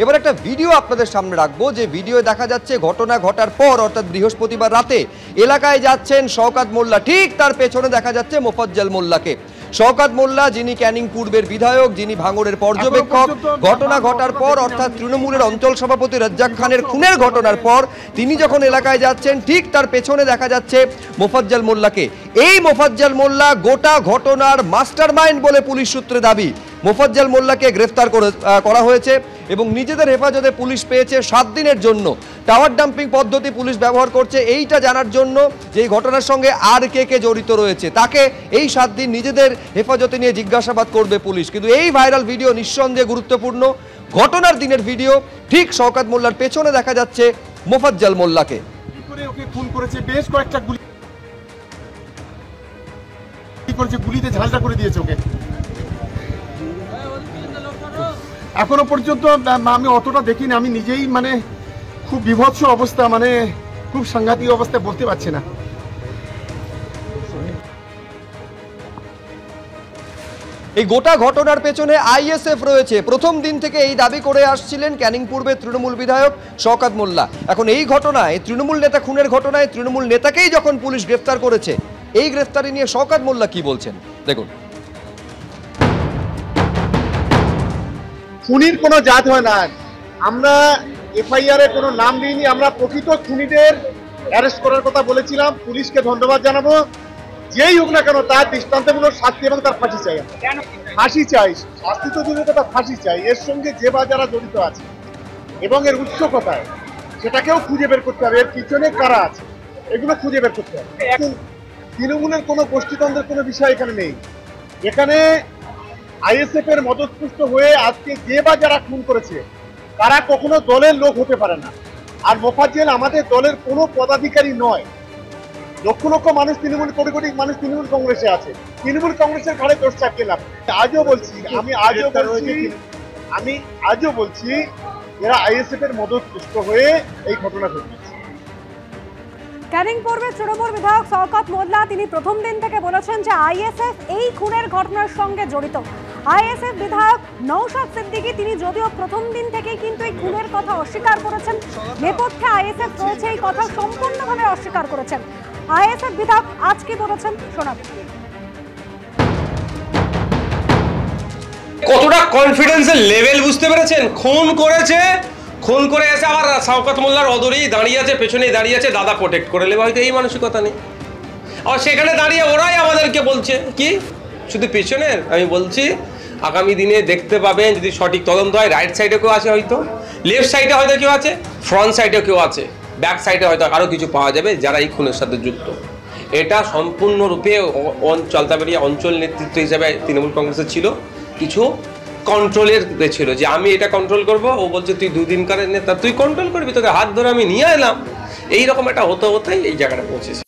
এবার একটা ভিডিও আপনাদের সামনে রাখবো, যে ভিডিও দেখা যাচ্ছে ঘটনা ঘটার পর অর্থাৎ বৃহস্পতিবার রাতে এলাকায় যাচ্ছেন শওকত মোল্লা, ঠিক তার পেছনে দেখা যাচ্ছে মোফাজ্জল মোল্লাকে। শওকত মোল্লা যিনি ক্যানিং পূর্বের বিধায়ক, যিনি ভাঙড়ের পর্যবেক্ষক, ঘটনা ঘটার পর অর্থাৎ তৃণমূলের অঞ্চল সভাপতি রাজ্জাক খানের খুনের ঘটনার পর তিনি যখন এলাকায় যাচ্ছেন ঠিক তার পেছনে দেখা যাচ্ছে মোফাজ্জল মোল্লাকে। এই মোফাজ্জল মোল্লা গোটা ঘটনার মাস্টারমাইন্ড বলে পুলিশ সূত্রে দাবি। মোফাজ্জল মোল্লাকে গ্রেফতার করা হয়েছে এবং নিজেদের হেফাজতে পুলিশ পেয়েছে 7 দিনের জন্য। টাওয়ার ডাম্পিং পদ্ধতি পুলিশ ব্যবহার করছে এইটা জানার জন্য যে এই ঘটনার সঙ্গে আর কে জড়িত রয়েছে, তাকে এই 7 দিন নিজেদের হেফাজতে নিয়ে জিজ্ঞাসাবাদ করবে পুলিশ। কিন্তু এই ভাইরাল ভিডিও নিঃসন্দেহে গুরুত্বপূর্ণ। ঘটনার দিনের ভিডিও, ঠিক শওকত মোল্লার পেছনে দেখা যাচ্ছে মোফাজ্জল মোল্লাকে। ওকে খুন করেছে, বেশ কয়েকটা গুলি করেছে, গুলিতে ঝালটা করে দিয়েছে ওকে। এখনো পর্যন্ত আমি অতটা দেখিনি, আমি নিজেই মানে খুব বিভৎস অবস্থা, মানে খুব সাংঘাতিক অবস্থা, বলতে পারছি না। এই গোটা ঘটনার পেছনে আইএসএফ রয়েছে। প্রথম দিন থেকে এই দাবি করে আসছিলেন ক্যানিং পূর্বের তৃণমূল বিধায়ক শওকত মোল্লা। এখন এই ঘটনায়, তৃণমূল নেতা খুনের ঘটনায় তৃণমূল নেতাকেই যখন পুলিশ গ্রেফতার করেছে, এই গ্রেফতারি নিয়ে শওকত মোল্লা কি বলছেন দেখুন। খুনির কোনো জাত হয় না, আমরা এফআইআর এ কোনো নাম দিইনি, আমরা প্রকৃত খুনিদের অ্যারেস্ট করার কথা বলেছিলাম। পুলিশকে ধন্যবাদ জানাবো, যেই হোক না কেন তার দৃষ্টান্তমূলক শাস্তি এবং তার ফাঁসি চাই। ফাঁসি চাই, শাস্তি তো দূরের কথা, ফাঁসি চাই। এর সঙ্গে যে বা যারা জড়িত আছে এবং এর উৎস কোথায় সেটাকেও খুঁজে বের করতে হবে, এর পিছনে কারা আছে এগুলো খুঁজে বের করতে হবে। তৃণমূলের কোনো গোষ্ঠীতন্ত্রের কোনো বিষয় এখানে নেই। এখানে আইএসএফ এর মদতপুষ্ট হয়ে আজকে যে বা যারা খুন করেছে তারা কখনো দলের লোক হতে পারে না। আর মোফাজ্জল আমাদের দলের কোনো পদাধিকারী নয়। লক্ষ লক্ষ মানুষ তৃণমূল, কোটি কোটি মানুষ তৃণমূল কংগ্রেসে আছে, তৃণমূল কংগ্রেসের ঘাড়ে দোষ চাপিয়ে আজও বলছি, আমি আজও বলছি এরা আইএসএফ এর মদতপুষ্ট হয়ে এই ঘটনা ঘটেছে। ক্যানিং পূর্বের তৃণমূল বিধায়ক শওকত মোল্লা তিনি প্রথম দিন থেকে বলেছেন যে আইএসএফ এই খুনের ঘটনার সঙ্গে জড়িত। আইএসএফ বিধায়ক নওশাদ সিদ্দিকী তিনি যদিও প্রথম দিন থেকেই কিন্তু এই খুনের কথা অস্বীকার করেছেন, নেপথ্যে আইএসএফ রয়েছে এই কথা সম্পূর্ণভাবে অস্বীকার করেছেন। আইএসএফ বিধায়ক আজ কি বলেছেন শোনাব। কতটা কনফিডেন্সের লেভেল বুঝতে পেরেছেন? খুন করেছে, খুন করে এসে আবার শওকত মোল্লার অদরেই দাঁড়িয়ে আছে, পেছনেই দাঁড়িয়ে আছে, দাদা প্রোটেক্ট করে নেবে, হয়তো এই মানসিকতা নেই। আর সেখানে দাঁড়িয়ে ওরাই আমাদেরকে বলছে কি শুধু পেছনের। আমি বলছি আগামী দিনে দেখতে পাবেন, যদি সঠিক তদন্ত হয়, রাইট সাইডে কেউ আছে, হয়তো লেফট সাইডে হয়তো কেউ আছে, ফ্রন্ট সাইডেও কেউ আছে, ব্যাক সাইডে হয়তো আরও কিছু পাওয়া যাবে যারা এই খুনের সাথে যুক্ত। এটা সম্পূর্ণরূপে জলদাপাড়িয়া অঞ্চল নেতৃত্ব হিসাবে তৃণমূল কংগ্রেসের ছিল, কিছু কন্ট্রোলের ছিল যে আমি এটা কন্ট্রোল করব, ও বলছে তুই 2 দিনকারের নেতা, তুই কন্ট্রোল করবি, তোকে হাত ধরে আমি নিয়ে এলাম। এইরকম একটা হতে হতেই এই জায়গাটা পৌঁছেছে।